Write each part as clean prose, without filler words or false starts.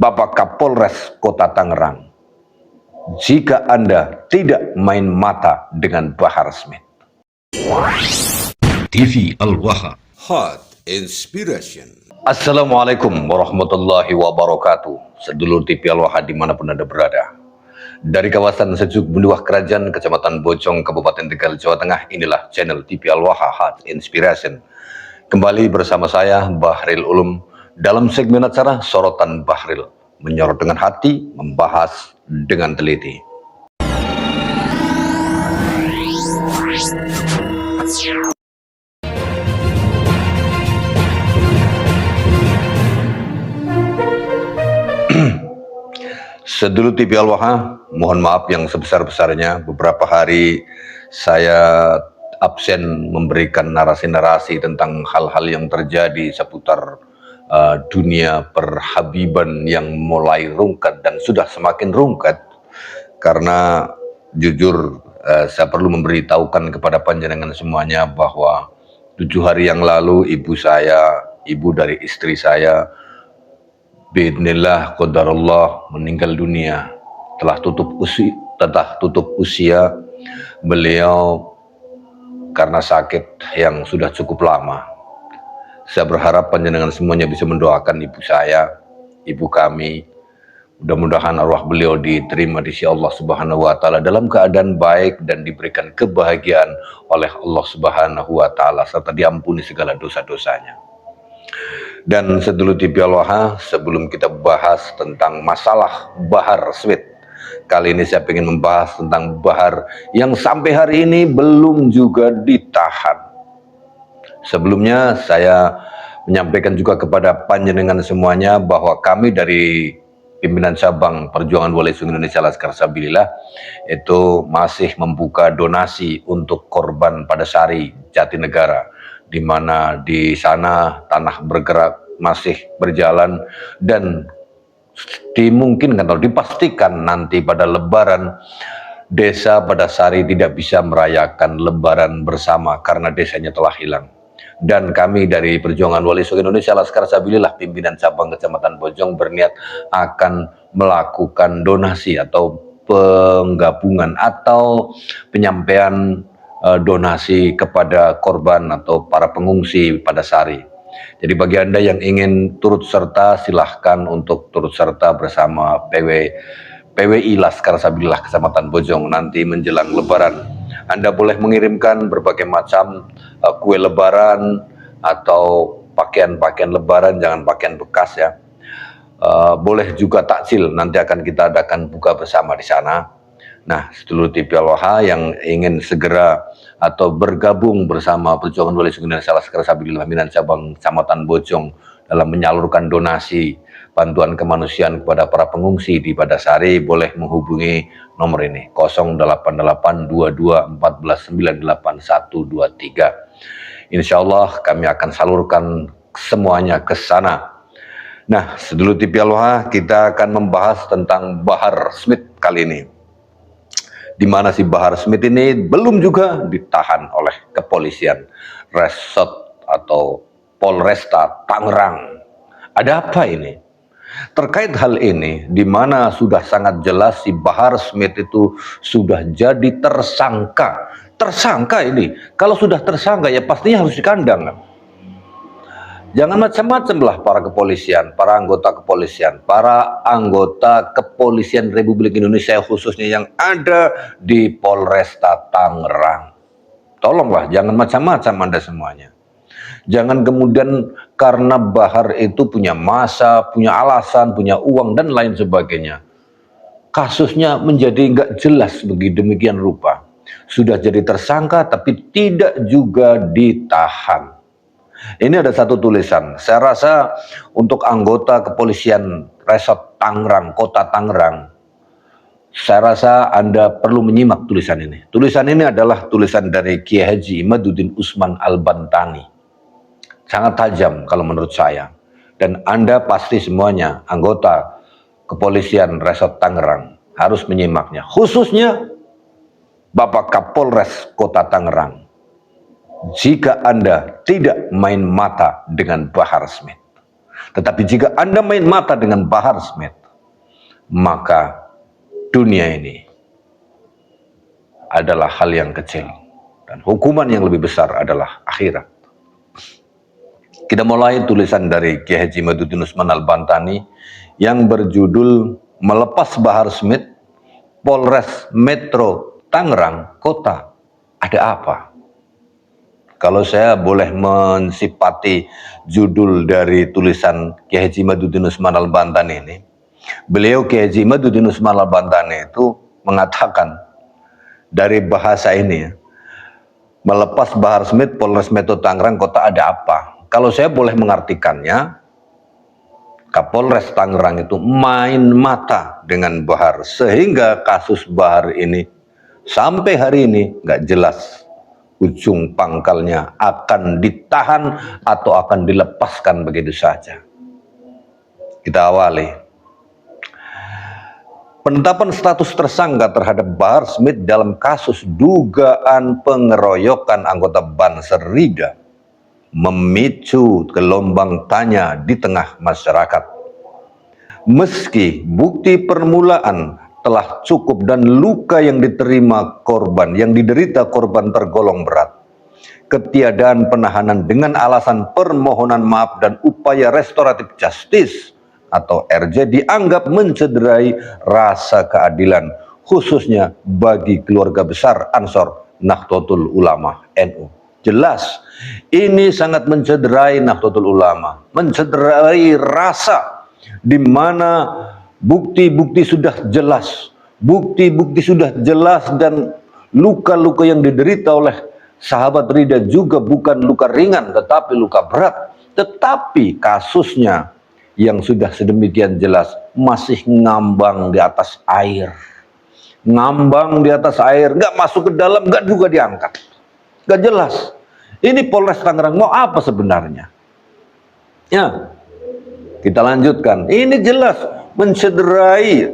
Bapak Kapolres Kota Tangerang, jika Anda tidak main mata dengan Bahar Smith. TV Al-Waha. Hot Inspiration. Assalamualaikum warahmatullahi wabarakatuh. Sedulur TV Al-Waha dimanapun Anda berada. Dari kawasan Sejuk Benduah Kerajaan, Kecamatan Bojong, Kabupaten Tegal, Jawa Tengah, inilah channel TV Al-Waha Hot Inspiration. Kembali bersama saya, Bahril Ulum, dalam segmen acara Sorotan Bahril. Menyorot dengan hati, membahas dengan teliti. Sedulur TV Al-Waha, mohon maaf yang sebesar-besarnya. Beberapa hari saya absen memberikan narasi-narasi tentang hal-hal yang terjadi seputar dunia perhabiban yang mulai rungkat dan sudah semakin rungkat. Karena jujur saya perlu memberitahukan kepada panjenengan semuanya bahwa 7 hari yang lalu ibu dari istri saya, biidznillah qadarullah, meninggal dunia. Telah tutup usia beliau karena sakit yang sudah cukup lama. Saya berharap panjenengan semuanya bisa mendoakan ibu kami. Mudah-mudahan arwah beliau diterima di sisi Allah Subhanahu wa taala dalam keadaan baik dan diberikan kebahagiaan oleh Allah Subhanahu wa taala serta diampuni segala dosa-dosanya. Dan sedulur TV Al-Waha, sebelum kita bahas tentang masalah Bahar Smith, kali ini saya ingin membahas tentang Bahar yang sampai hari ini belum juga ditahan. Sebelumnya saya menyampaikan juga kepada panjenengan semuanya bahwa kami dari pimpinan cabang Perjuangan Wali Songo Indonesia Laskar Sabilillah itu masih membuka donasi untuk korban pada Sari Jatinegara, di mana di sana tanah bergerak masih berjalan dan dimungkinkan atau dipastikan nanti pada Lebaran desa pada Sari tidak bisa merayakan Lebaran bersama karena desanya telah hilang. Dan kami dari Perjuangan Wali Songo Indonesia Laskar Sabilillah pimpinan cabang Kecamatan Bojong berniat akan melakukan donasi atau penggabungan atau penyampaian donasi kepada korban atau para pengungsi pada Sari. Jadi bagi Anda yang ingin turut serta, silahkan untuk turut serta bersama PWI Laskar Sabilillah Kecamatan Bojong nanti menjelang Lebaran. Anda boleh mengirimkan berbagai macam kue Lebaran atau pakaian-pakaian Lebaran, jangan pakaian bekas ya. Boleh juga takjil, nanti akan kita adakan buka bersama di sana. Nah, sedulur TV Al-Waha yang ingin segera atau bergabung bersama Perjuangan Wali Songo Indonesia Laskar Sabilillah pimpinan cabang Kecamatan Bojong dalam menyalurkan donasi bantuan kemanusiaan kepada para pengungsi di Padasari, boleh menghubungi nomor ini 0882214981123. Insya Allah kami akan salurkan semuanya ke sana. Nah, sedulur TV Al-Waha, kita akan membahas tentang Bahar Smith kali ini. Di mana si Bahar Smith ini belum juga ditahan oleh kepolisian Resort atau Polresta Tangerang. Ada apa ini? Terkait hal ini, di mana sudah sangat jelas si Bahar Smith itu sudah jadi tersangka. Tersangka ini, kalau sudah tersangka ya pastinya harus dikandang kan? Jangan macam-macam lah para kepolisian, para anggota kepolisian Republik Indonesia khususnya yang ada di Polresta Tangerang. Tolonglah, jangan macam-macam Anda semuanya. Jangan kemudian karena Bahar itu punya masa, punya alasan, punya uang dan lain sebagainya. Kasusnya menjadi nggak jelas demikian rupa. Sudah jadi tersangka tapi tidak juga ditahan. Ini ada satu tulisan, saya rasa untuk anggota kepolisian Resort Tangerang, Kota Tangerang, saya rasa Anda perlu menyimak tulisan ini. Tulisan ini adalah tulisan dari Kiai Haji Imaduddin Usman Al-Bantani. Sangat tajam kalau menurut saya. Dan Anda pasti semuanya anggota kepolisian Resort Tangerang harus menyimaknya. Khususnya Bapak Kapolres Kota Tangerang. Jika Anda tidak main mata dengan Bahar Smith. Tetapi jika Anda main mata dengan Bahar Smith, maka dunia ini adalah hal yang kecil dan hukuman yang lebih besar adalah akhirat. Kita mulai tulisan dari Kiai Haji Imaduddin Usman Al-Bantani yang berjudul Melepas Bahar Smith, Polres Metro Tangerang Kota Ada Apa. Kalau saya boleh mensipati judul dari tulisan Kiai Haji Imaduddin Usman Al-Bantani ini, beliau Kiai Haji Imaduddin Usman Al-Bantani itu mengatakan dari bahasa ini, melepas Bahar Smith, Polres Metro Tangerang Kota Ada Apa. Kalau saya boleh mengartikannya, Kapolres Tangerang itu main mata dengan Bahar, sehingga kasus Bahar ini sampai hari ini nggak jelas ujung pangkalnya akan ditahan atau akan dilepaskan begitu saja. Kita awali. Penetapan status tersangka terhadap Bahar Smith dalam kasus dugaan pengeroyokan anggota Banser Rida memicu gelombang tanya di tengah masyarakat. Meski bukti permulaan telah cukup dan luka yang diterima korban, yang diderita korban tergolong berat, ketiadaan penahanan dengan alasan permohonan maaf dan upaya restoratif justice atau RJ dianggap mencederai rasa keadilan, khususnya bagi keluarga besar Ansor Nahdlatul Ulama NU. Jelas, ini sangat mencederai Nahdlatul Ulama, mencederai rasa di mana bukti-bukti sudah jelas, dan luka-luka yang diderita oleh sahabat Rida juga bukan luka ringan tetapi luka berat, tetapi kasusnya yang sudah sedemikian jelas masih ngambang di atas air, nggak masuk ke dalam, nggak juga diangkat, nggak jelas. Ini Polres Tangerang mau apa sebenarnya? Ya, kita lanjutkan. Ini jelas mencederai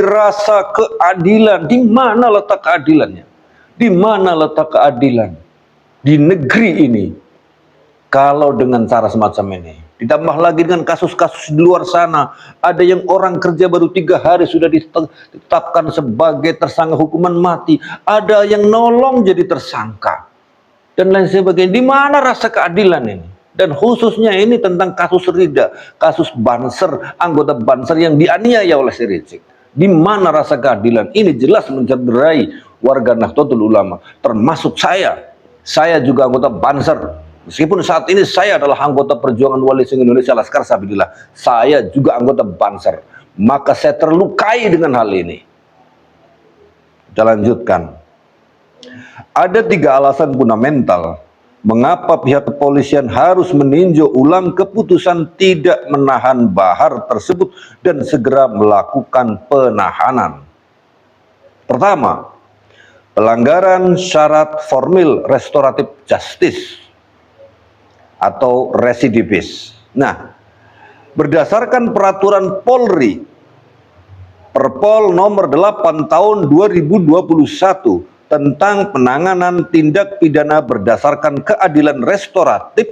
rasa keadilan. Di mana letak keadilannya? Di mana letak keadilan di negeri ini? Kalau dengan cara semacam ini, ditambah lagi dengan kasus-kasus di luar sana, ada yang orang kerja baru 3 hari sudah ditetapkan sebagai tersangka hukuman mati, ada yang nolong jadi tersangka, dan lain sebagainya. Di mana rasa keadilan ini? Dan khususnya ini tentang kasus Rida, kasus Banser, anggota Banser yang dianiaya oleh si Rizik. Di mana rasa keadilan? Ini jelas mencederai warga Nahdlatul Ulama, termasuk saya. Saya juga anggota Banser. Meskipun saat ini saya adalah anggota Perjuangan Wali Songo Indonesia Laskar Sabilillah, saya juga anggota Banser. Maka saya terlukai dengan hal ini. Kita lanjutkan. Ada 3 alasan fundamental mengapa pihak kepolisian harus meninjau ulang keputusan tidak menahan Bahar tersebut dan segera melakukan penahanan. Pertama, pelanggaran syarat formil restoratif justice atau residivis. Nah, berdasarkan peraturan Polri Perpol nomor 8 tahun 2021 tentang penanganan tindak pidana berdasarkan keadilan restoratif,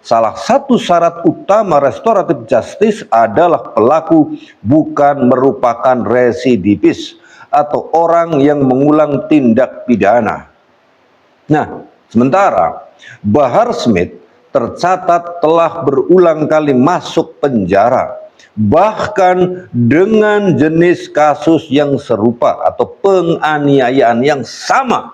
salah satu syarat utama restoratif justice adalah pelaku bukan merupakan residivis atau orang yang mengulang tindak pidana. Nah, sementara Bahar Smith tercatat telah berulang kali masuk penjara, bahkan dengan jenis kasus yang serupa atau penganiayaan yang sama.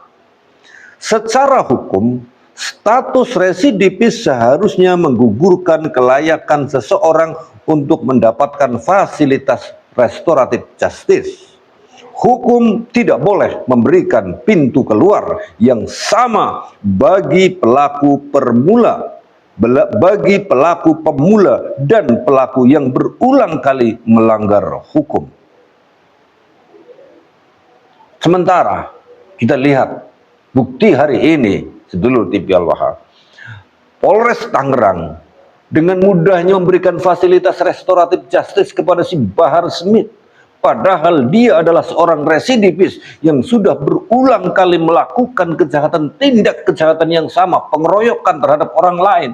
Secara hukum, status residivis seharusnya menggugurkan kelayakan seseorang untuk mendapatkan fasilitas restoratif justice. Hukum tidak boleh memberikan pintu keluar yang sama bagi pelaku pemula dan pelaku yang berulang kali melanggar hukum. Sementara kita lihat bukti hari ini, sedulur TV Al-Wahab, Polres Tangerang dengan mudahnya memberikan fasilitas restoratif justice kepada si Bahar Smith, padahal dia adalah seorang residivis yang sudah berulang kali melakukan tindak kejahatan yang sama, pengeroyokan terhadap orang lain.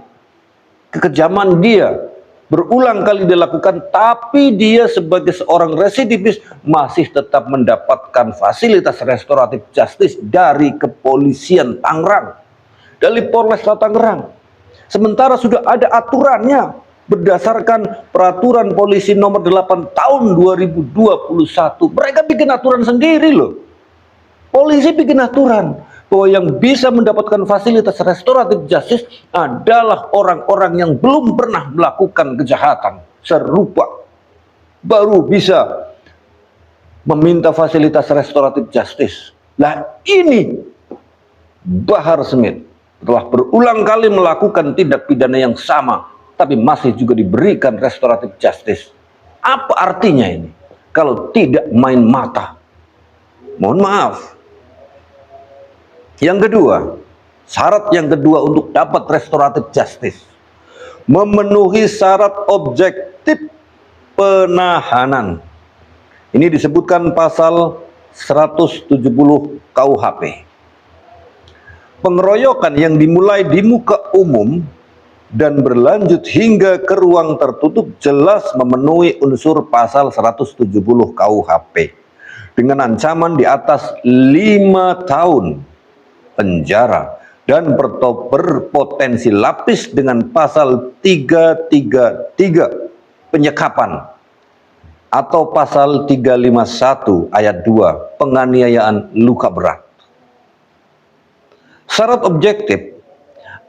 kekejaman dia berulang kali dilakukan, tapi dia sebagai seorang residivis masih tetap mendapatkan fasilitas restoratif justice dari kepolisian Tangerang, dari Polresta Tangerang. Sementara sudah ada aturannya berdasarkan peraturan polisi nomor 8 tahun 2021. Mereka bikin aturan sendiri loh. Polisi bikin aturan bahwa yang bisa mendapatkan fasilitas restoratif justice adalah orang-orang yang belum pernah melakukan kejahatan serupa, baru bisa meminta fasilitas restoratif justice. Nah, ini Bahar Smith telah berulang kali melakukan tindak pidana yang sama, tapi masih juga diberikan restoratif justice. Apa artinya ini? Kalau tidak main mata, mohon maaf. Yang kedua, syarat yang kedua untuk dapat restoratif justice, memenuhi syarat objektif penahanan. Ini disebutkan pasal 170 KUHP. Pengeroyokan yang dimulai di muka umum dan berlanjut hingga ke ruang tertutup jelas memenuhi unsur pasal 170 KUHP dengan ancaman di atas 5 tahun penjara dan berpotensi lapis dengan pasal 333 penyekapan atau pasal 351 ayat 2 penganiayaan luka berat. Syarat objektif,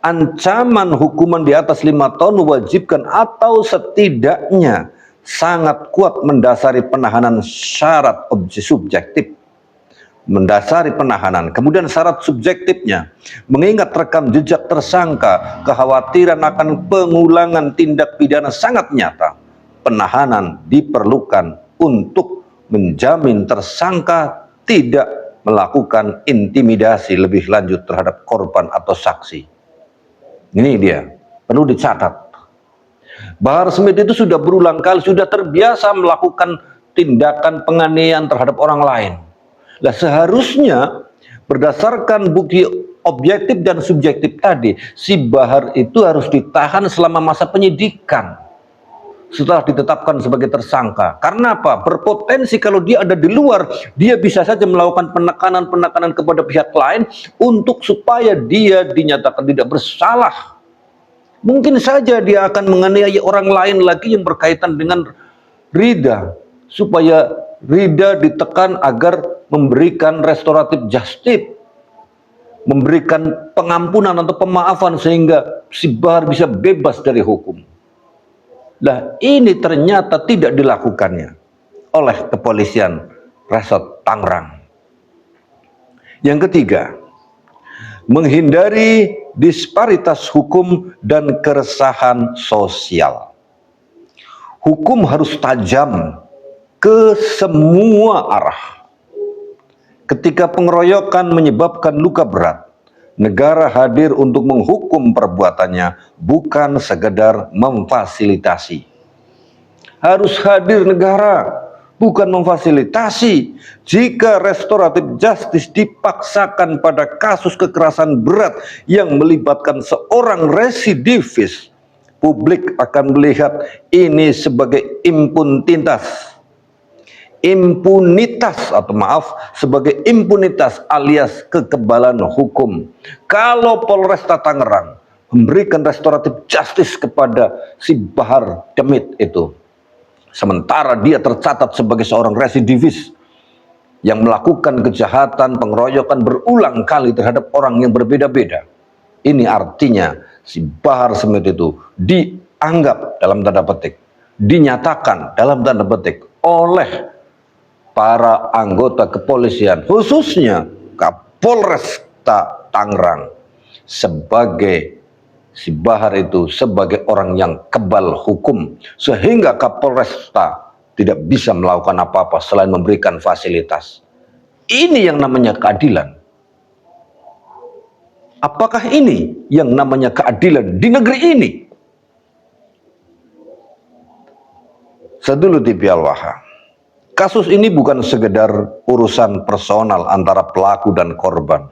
ancaman hukuman di atas 5 tahun mewajibkan atau setidaknya sangat kuat mendasari penahanan. Syarat subjektif mendasari penahanan. Kemudian syarat subjektifnya, mengingat rekam jejak tersangka, kekhawatiran akan pengulangan tindak pidana sangat nyata, penahanan diperlukan untuk menjamin tersangka tidak melakukan intimidasi lebih lanjut terhadap korban atau saksi. Ini dia, perlu dicatat. Bahar Smith itu sudah berulang kali, sudah terbiasa melakukan tindakan penganiayaan terhadap orang lain. Nah, seharusnya berdasarkan bukti objektif dan subjektif tadi, si Bahar itu harus ditahan selama masa penyidikan setelah ditetapkan sebagai tersangka. Karena apa? Berpotensi kalau dia ada di luar, dia bisa saja melakukan penekanan-penekanan kepada pihak lain untuk supaya dia dinyatakan tidak bersalah. Mungkin saja dia akan menganiaya orang lain lagi yang berkaitan dengan Rida, supaya Rida ditekan agar memberikan restoratif justice, memberikan pengampunan atau pemaafan sehingga si Bahar bisa bebas dari hukum. Nah, ini ternyata tidak dilakukannya oleh kepolisian Resort Tangerang. Yang ketiga, menghindari disparitas hukum dan keresahan sosial. Hukum harus tajam ke semua arah. Ketika pengeroyokan menyebabkan luka berat, negara hadir untuk menghukum perbuatannya, bukan sekedar memfasilitasi. Harus hadir negara, bukan memfasilitasi. Jika restoratif justice dipaksakan pada kasus kekerasan berat yang melibatkan seorang residivis, publik akan melihat ini sebagai sebagai impunitas alias kekebalan hukum. Kalau Polresta Tangerang memberikan restoratif justice kepada si Bahar Smith itu, sementara dia tercatat sebagai seorang residivis yang melakukan kejahatan pengeroyokan berulang kali terhadap orang yang berbeda-beda, ini artinya si Bahar Smith itu dianggap dalam tanda petik, dinyatakan dalam tanda petik oleh para anggota kepolisian, khususnya Kapolresta Tangerang, sebagai si Bahar itu sebagai orang yang kebal hukum, sehingga Kapolresta tidak bisa melakukan apa-apa selain memberikan fasilitas. Ini yang namanya keadilan. Apakah ini yang namanya keadilan di negeri ini? Sadulu TV Al-Waha. Kasus ini bukan sekedar urusan personal antara pelaku dan korban,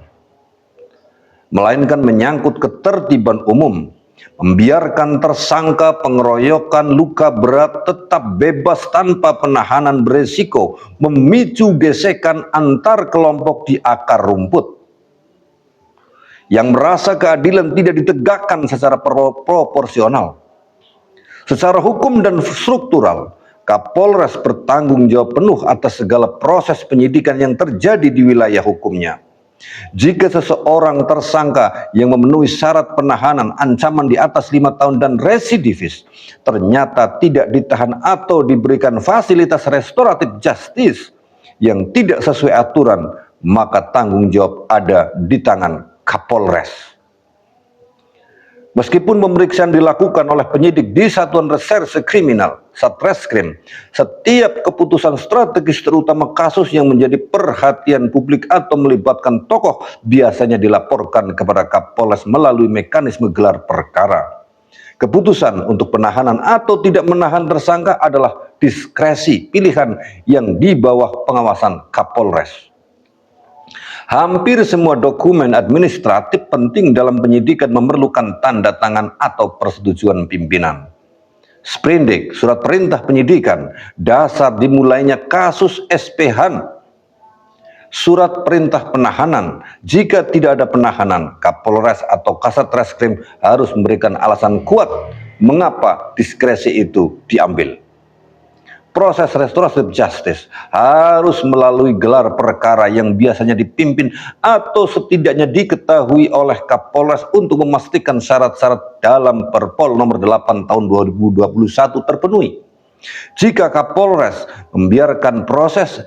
melainkan menyangkut ketertiban umum membiarkan tersangka pengeroyokan luka berat tetap bebas tanpa penahanan beresiko memicu gesekan antar kelompok di akar rumput. Yang merasa keadilan tidak ditegakkan secara proporsional. Secara hukum dan struktural, Kapolres bertanggung jawab penuh atas segala proses penyidikan yang terjadi di wilayah hukumnya. Jika seseorang tersangka yang memenuhi syarat penahanan ancaman di atas 5 tahun dan residivis ternyata tidak ditahan atau diberikan fasilitas restoratif justice yang tidak sesuai aturan, maka tanggung jawab ada di tangan Kapolres. Meskipun pemeriksaan dilakukan oleh penyidik di Satuan Reserse Kriminal, Satreskrim, setiap keputusan strategis terutama kasus yang menjadi perhatian publik atau melibatkan tokoh biasanya dilaporkan kepada Kapolres melalui mekanisme gelar perkara. Keputusan untuk penahanan atau tidak menahan tersangka adalah diskresi pilihan yang di bawah pengawasan Kapolres. Hampir semua dokumen administratif penting dalam penyidikan memerlukan tanda tangan atau persetujuan pimpinan. Sprindik, surat perintah penyidikan, dasar dimulainya kasus SPH. Surat perintah penahanan, jika tidak ada penahanan, Kapolres atau Kasat Reskrim harus memberikan alasan kuat mengapa diskresi itu diambil. Proses restoratif justice harus melalui gelar perkara yang biasanya dipimpin atau setidaknya diketahui oleh Kapolres untuk memastikan syarat-syarat dalam Perpol nomor 8 tahun 2021 terpenuhi. Jika Kapolres membiarkan proses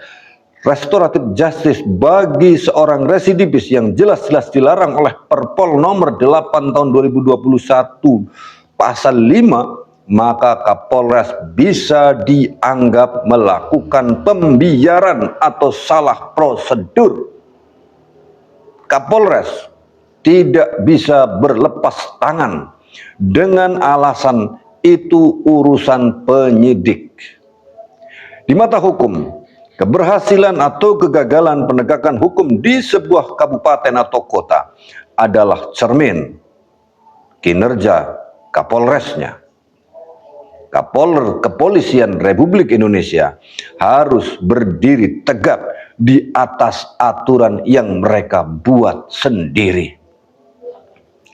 restoratif justice bagi seorang residivis yang jelas-jelas dilarang oleh Perpol nomor 8 tahun 2021 pasal 5, maka Kapolres bisa dianggap melakukan pembiaran atau salah prosedur. Kapolres tidak bisa berlepas tangan dengan alasan itu urusan penyidik. Di mata hukum, keberhasilan atau kegagalan penegakan hukum di sebuah kabupaten atau kota adalah cermin kinerja Kapolresnya. Kepolisian Republik Indonesia harus berdiri tegak di atas aturan yang mereka buat sendiri.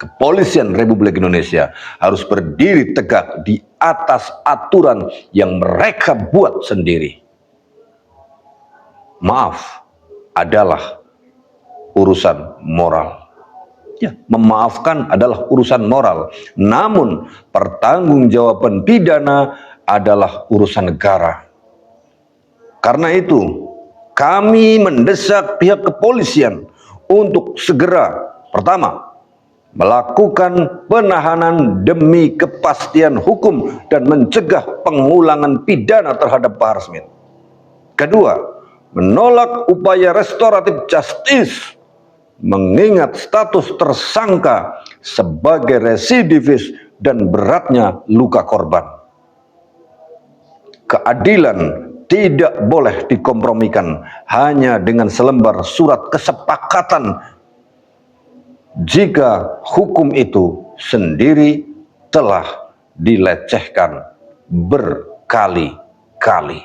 Kepolisian Republik Indonesia harus berdiri tegak di atas aturan yang mereka buat sendiri. Maaf adalah urusan moral. Ya, memaafkan adalah urusan moral, namun pertanggungjawaban pidana adalah urusan negara. Karena itu, kami mendesak pihak kepolisian untuk segera, pertama, melakukan penahanan demi kepastian hukum dan mencegah pengulangan pidana terhadap Bahar Smith. Kedua, menolak upaya restoratif justice mengingat status tersangka sebagai residivis dan beratnya luka korban. Keadilan tidak boleh dikompromikan hanya dengan selembar surat kesepakatan jika hukum itu sendiri telah dilecehkan berkali-kali.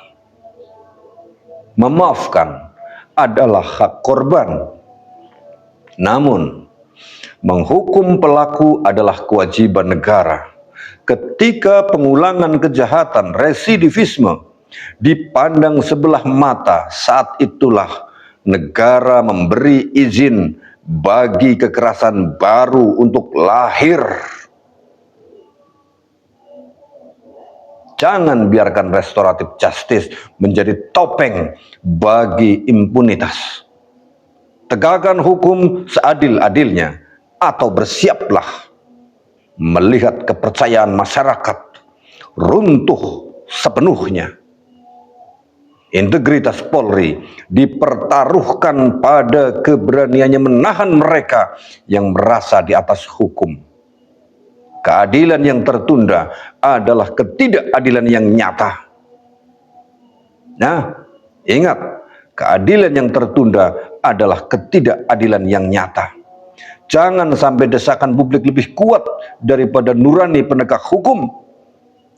Memaafkan adalah hak korban. Namun, menghukum pelaku adalah kewajiban negara. Ketika pengulangan kejahatan residivisme dipandang sebelah mata, saat itulah negara memberi izin bagi kekerasan baru untuk lahir. Jangan biarkan restoratif justice menjadi topeng bagi impunitas. Tegakkan hukum seadil-adilnya atau bersiaplah melihat kepercayaan masyarakat runtuh sepenuhnya. Integritas Polri dipertaruhkan pada keberaniannya menahan mereka yang merasa di atas hukum. Keadilan yang tertunda adalah ketidakadilan yang nyata. Nah, ingat, keadilan yang tertunda adalah ketidakadilan yang nyata. Jangan sampai desakan publik lebih kuat daripada nurani penegak hukum.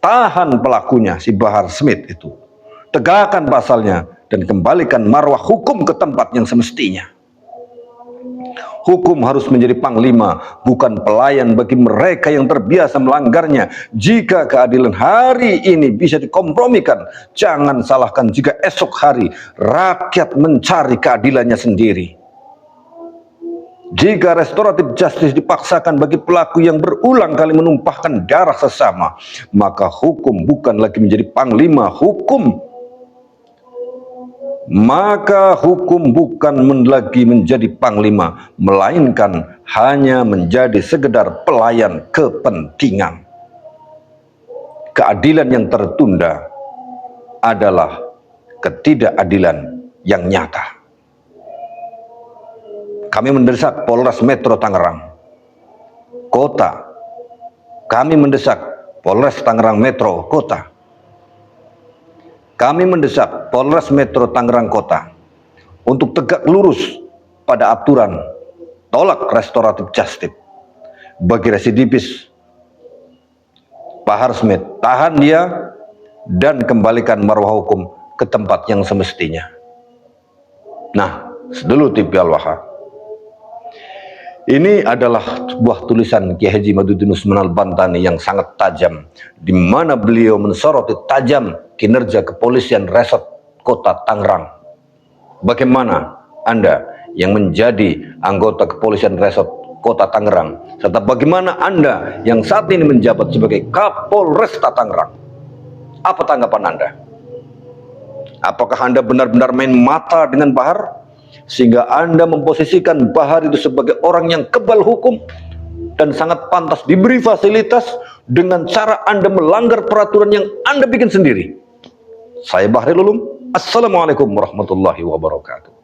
Tahan pelakunya, si Bahar Smith itu. Tegakkan pasalnya dan kembalikan marwah hukum ke tempat yang semestinya. Hukum harus menjadi panglima, bukan pelayan bagi mereka yang terbiasa melanggarnya. Jika keadilan hari ini bisa dikompromikan, jangan salahkan jika esok hari rakyat mencari keadilannya sendiri. Jika restoratif justice dipaksakan bagi pelaku yang berulang kali menumpahkan darah sesama, maka hukum bukan lagi menjadi panglima hukum. Maka hukum bukan lagi menjadi panglima, melainkan hanya menjadi sekedar pelayan kepentingan. Keadilan yang tertunda adalah ketidakadilan yang nyata. Kami mendesak Polres Metro Tangerang Kota. Kami mendesak Polres Tangerang Metro Kota. Kami mendesak Polres Metro Tangerang Kota untuk tegak lurus pada aturan, tolak restoratif justice bagi residivis Bahar Smith. Tahan dia dan kembalikan marwah hukum ke tempat yang semestinya. Nah, sedulur TV Al-Waha, ini adalah sebuah tulisan Kiai Haji Madudin Usman Al-Bantani yang sangat tajam, di mana beliau mensoroti tajam kinerja kepolisian resort Kota Tangerang. Bagaimana Anda yang menjadi anggota kepolisian resort Kota Tangerang, serta bagaimana Anda yang saat ini menjabat sebagai Kapolresta Tangerang? Apa tanggapan Anda? Apakah Anda benar-benar main mata dengan Bahar, sehingga Anda memposisikan Bahar itu sebagai orang yang kebal hukum dan sangat pantas diberi fasilitas dengan cara Anda melanggar peraturan yang Anda bikin sendiri? Saya Bahril Ulum. Assalamualaikum warahmatullahi wabarakatuh.